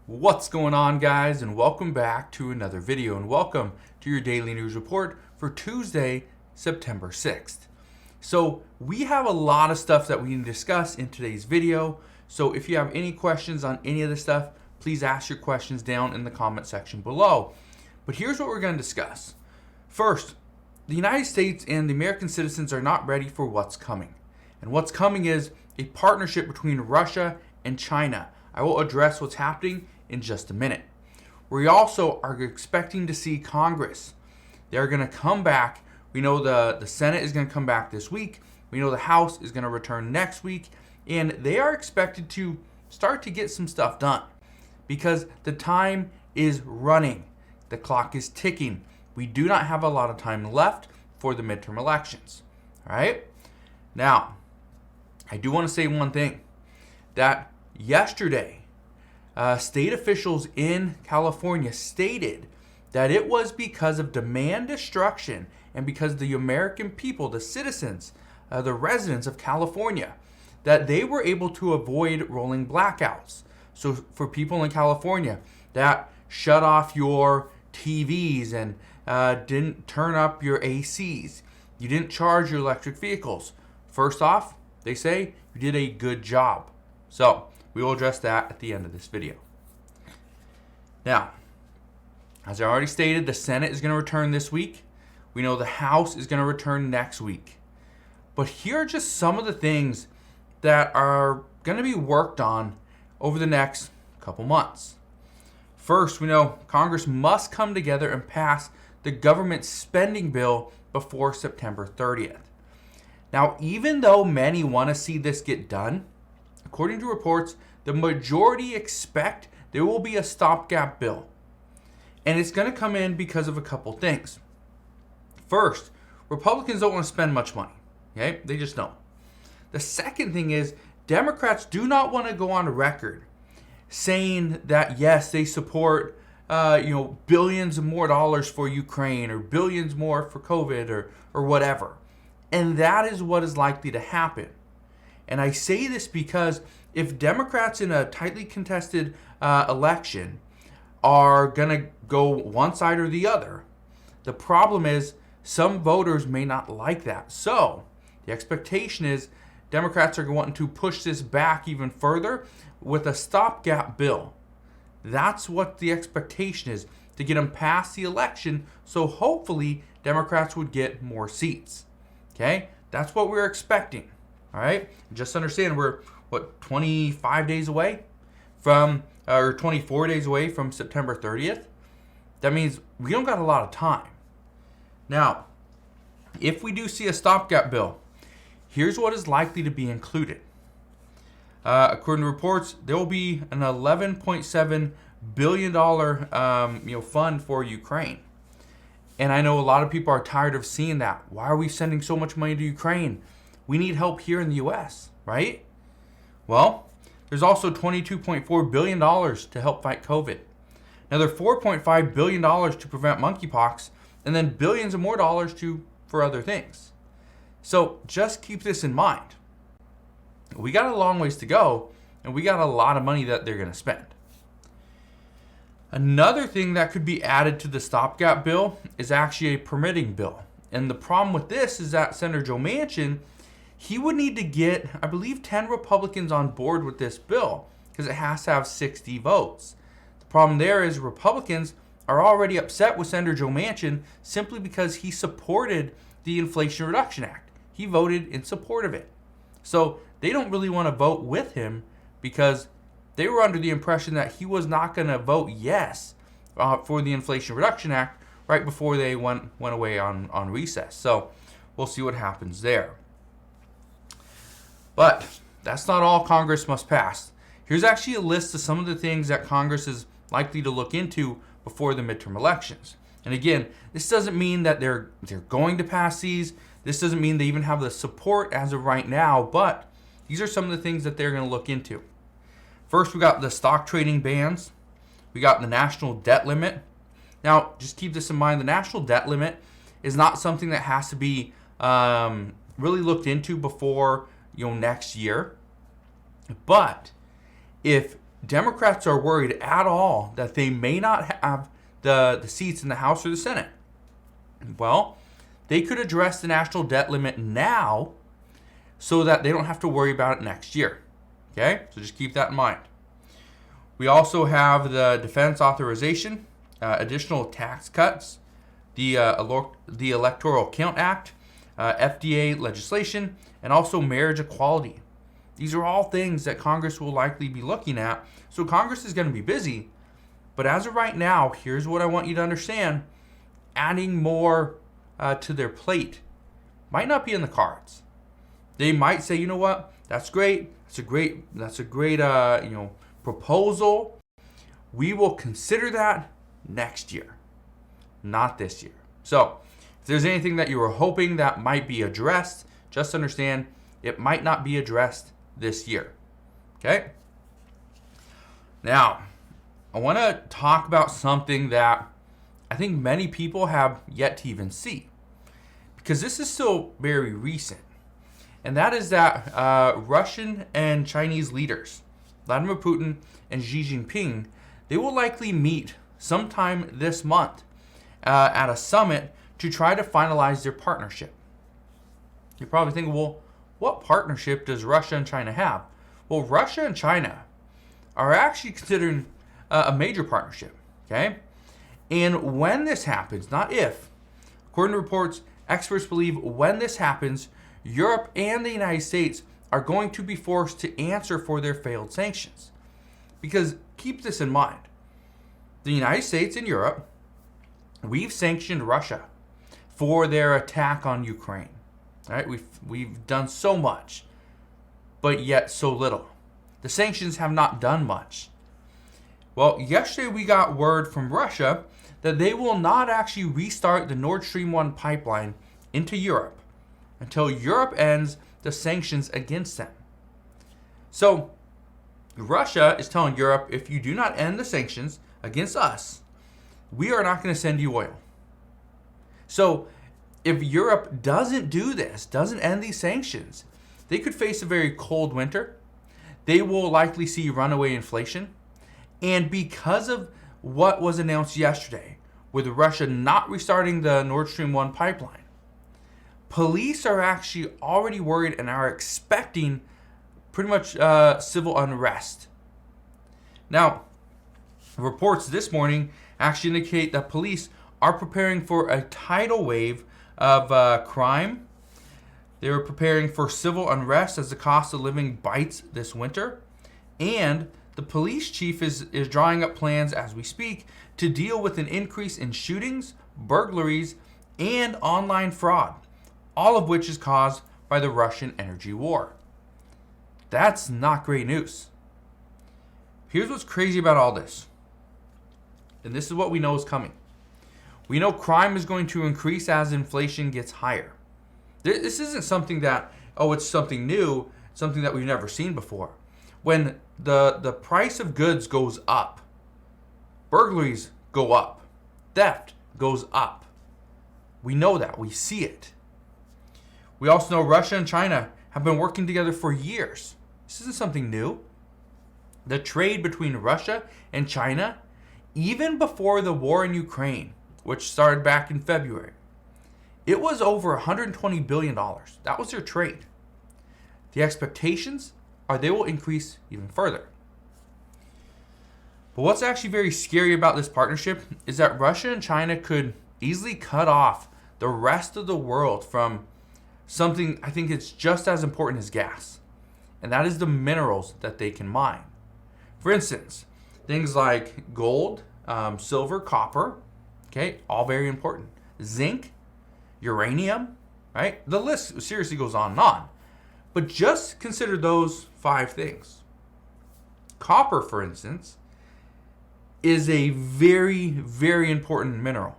What's going on, guys, and welcome back to another video, and welcome to your daily news report for Tuesday, September 6th. So we have a lot of stuff that we need to discuss in today's video. So if you have any questions on any of this stuff, please ask your questions down in the comment section below. But here's what we're going to discuss. First, the United States and the American citizens are not ready for what's coming. And what's coming is a partnership between Russia and China. I will address what's happening in just a minute. We also are expecting to see Congress. They're going to come back. We know the Senate is going to come back this week. We know the House is going to return next week. And they are expected to start to get some stuff done because the time is running. The clock is ticking. We do not have a lot of time left for the midterm elections. All right? Now, I do want to say one thing, that yesterday, state officials in California stated that it was because of demand destruction and because the American people, the citizens, the residents of California, that they were able to avoid rolling blackouts. So for people in California that shut off your TVs and didn't turn up your ACs, you didn't charge your electric vehicles, first off, they say you did a good job. So we will address that at the end of this video. Now, as I already stated, the Senate is going to return this week. We know the House is going to return next week. But here are just some of the things that are going to be worked on over the next couple months. First, we know Congress must come together and pass the government spending bill before September 30th. Now, even though many want to see this get done, according to reports, the majority expect there will be a stopgap bill. And it's going to come in because of a couple things. First, Republicans don't want to spend much money. Okay? They just don't. The second thing is Democrats do not want to go on record saying that, yes, they support billions more dollars for Ukraine or billions more for COVID or whatever. And that is what is likely to happen. And I say this because if Democrats in a tightly contested election are going to go one side or the other, the problem is some voters may not like that. So the expectation is Democrats are going to push this back even further with a stopgap bill. That's what the expectation is, to get them past the election, so hopefully Democrats would get more seats. Okay? That's what we're expecting. All right? Just understand we're, 25 days away from, or 24 days away from September 30th? That means we don't got a lot of time. Now, if we do see a stopgap bill, here's what is likely to be included. According to reports, there will be an $11.7 billion fund for Ukraine. And I know a lot of people are tired of seeing that. Why are we sending so much money to Ukraine? We need help here in the U.S., right? Well, there's also $22.4 billion to help fight COVID. Another $4.5 billion to prevent monkeypox, and then billions of more dollars for other things. So just keep this in mind. We got a long ways to go, and we got a lot of money that they're going to spend. Another thing that could be added to the stopgap bill is actually a permitting bill. And the problem with this is that Senator Joe Manchin, he would need to get, I believe, 10 Republicans on board with this bill because it has to have 60 votes. The problem there is Republicans are already upset with Senator Joe Manchin simply because he supported the Inflation Reduction Act. He voted in support of it. So they don't really want to vote with him because they were under the impression that he was not going to vote yes for the Inflation Reduction Act right before they went away on recess. So we'll see what happens there. But that's not all Congress must pass. Here's actually a list of some of the things that Congress is likely to look into before the midterm elections. And again, this doesn't mean that they're going to pass these. This doesn't mean they even have the support as of right now, but these are some of the things that they're going to look into. First, we got the stock trading bans. We got the national debt limit. Now, just keep this in mind. The national debt limit is not something that has to be really looked into before next year. But if Democrats are worried at all that they may not have the seats in the House or the Senate, well, they could address the national debt limit now so that they don't have to worry about it next year. Okay? So just keep that in mind. We also have the defense authorization, additional tax cuts, the Electoral Count Act, FDA legislation, and also marriage equality. These are all things that Congress will likely be looking at. So Congress is going to be busy. But as of right now, here's what I want you to understand. Adding more to their plate might not be in the cards. They might say, you know what, that's great. That's a great proposal. We will consider that next year, not this year. So if there's anything that you were hoping that might be addressed, just understand it might not be addressed this year. Okay? Now, I want to talk about something that I think many people have yet to even see, because this is still very recent. And that is that Russian and Chinese leaders, Vladimir Putin and Xi Jinping, they will likely meet sometime this month at a summit to try to finalize their partnership. You're probably thinking, well, what partnership does Russia and China have? Well, Russia and China are actually considering a major partnership, okay? And when this happens, not if, according to reports, experts believe when this happens, Europe and the United States are going to be forced to answer for their failed sanctions. Because keep this in mind, the United States and Europe, we've sanctioned Russia for their attack on Ukraine. Right? We've done so much, but yet so little. The sanctions have not done much. Well, yesterday we got word from Russia that they will not actually restart the Nord Stream 1 pipeline into Europe until Europe ends the sanctions against them. So Russia is telling Europe, if you do not end the sanctions against us, we are not going to send you oil. So if Europe doesn't do this, doesn't end these sanctions, they could face a very cold winter. They will likely see runaway inflation. And because of what was announced yesterday, with Russia not restarting the Nord Stream 1 pipeline, police are actually already worried and are expecting pretty much civil unrest. Now, reports this morning actually indicate that police are preparing for a tidal wave of crime. They were preparing for civil unrest as the cost of living bites this winter. And the police chief is drawing up plans as we speak to deal with an increase in shootings, burglaries, and online fraud, all of which is caused by the Russian energy war. That's not great news. Here's what's crazy about all this. And this is what we know is coming. We know crime is going to increase as inflation gets higher. This isn't something that, it's something new, something that we've never seen before. When the price of goods goes up, burglaries go up, theft goes up. We know that. We see it. We also know Russia and China have been working together for years. This isn't something new. The trade between Russia and China, even before the war in Ukraine, which started back in February, it was over $120 billion. That was their trade. The expectations are they will increase even further. But what's actually very scary about this partnership is that Russia and China could easily cut off the rest of the world from something I think it's just as important as gas, and that is the minerals that they can mine. For instance, things like gold, silver, copper, okay, all very important. Zinc, uranium, right? The list seriously goes on and on. But just consider those 5 things. Copper, for instance, is a very, very important mineral.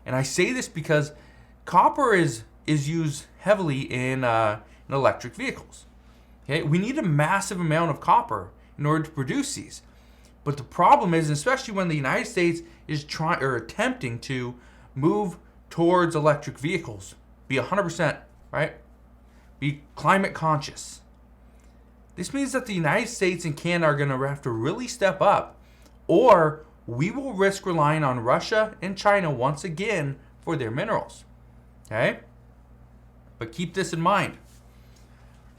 And I say this because copper is used heavily in electric vehicles. Okay, we need a massive amount of copper in order to produce these. But the problem is, especially when the United States is attempting to move towards electric vehicles, be 100%, right? Be climate conscious. this means that the United States and Canada are going to have to really step up, or we will risk relying on Russia and China once again for their minerals. Okay? But keep this in mind.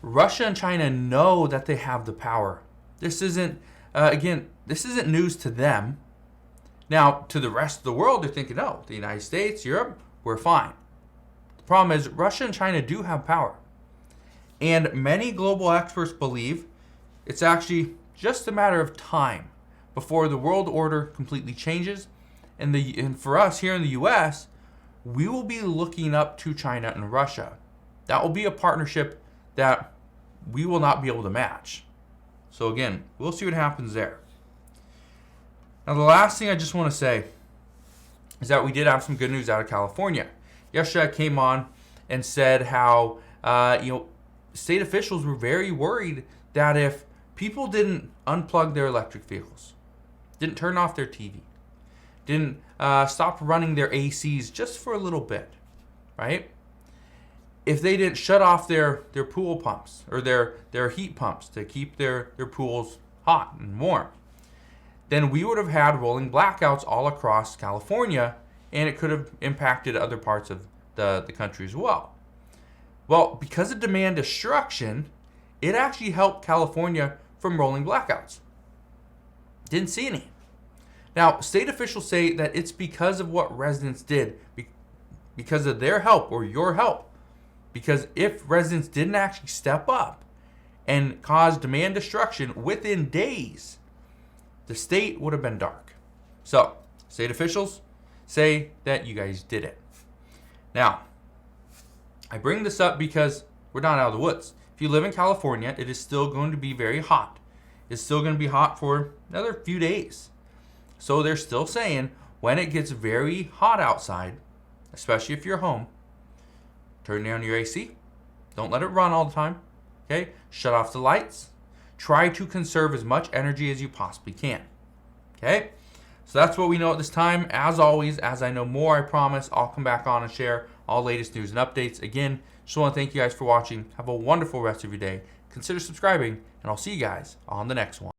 Russia and China know that they have the power. This isn't, this isn't news to them. Now, to the rest of the world, they're thinking, oh, the United States, Europe, we're fine. The problem is Russia and China do have power. And many global experts believe it's actually just a matter of time before the world order completely changes. And for us here in the US, we will be looking up to China and Russia. That will be a partnership that we will not be able to match. So again, we'll see what happens there. Now, the last thing I just want to say is that we did have some good news out of California. Yesterday, I came on and said how state officials were very worried that if people didn't unplug their electric vehicles, didn't turn off their TV, didn't stop running their ACs just for a little bit, right? If they didn't shut off their pool pumps or their heat pumps to keep their pools hot and warm, then we would have had rolling blackouts all across California, and it could have impacted other parts of the country as well. Well, because of demand destruction, it actually helped California from rolling blackouts. Didn't see any. Now, state officials say that it's because of what residents did, because of their help or your help. Because if residents didn't actually step up and cause demand destruction within days, the state would have been dark. So, state officials say that you guys did it. Now, I bring this up because we're not out of the woods. If you live in California, it is still going to be very hot. It's still going to be hot for another few days. So they're still saying when it gets very hot outside, especially if you're home, turn down your AC. Don't let it run all the time. Okay? Shut off the lights. Try to conserve as much energy as you possibly can. Okay? So that's what we know at this time. As always, as I know more, I promise I'll come back on and share all latest news and updates. Again, just want to thank you guys for watching. Have a wonderful rest of your day. Consider subscribing, and I'll see you guys on the next one.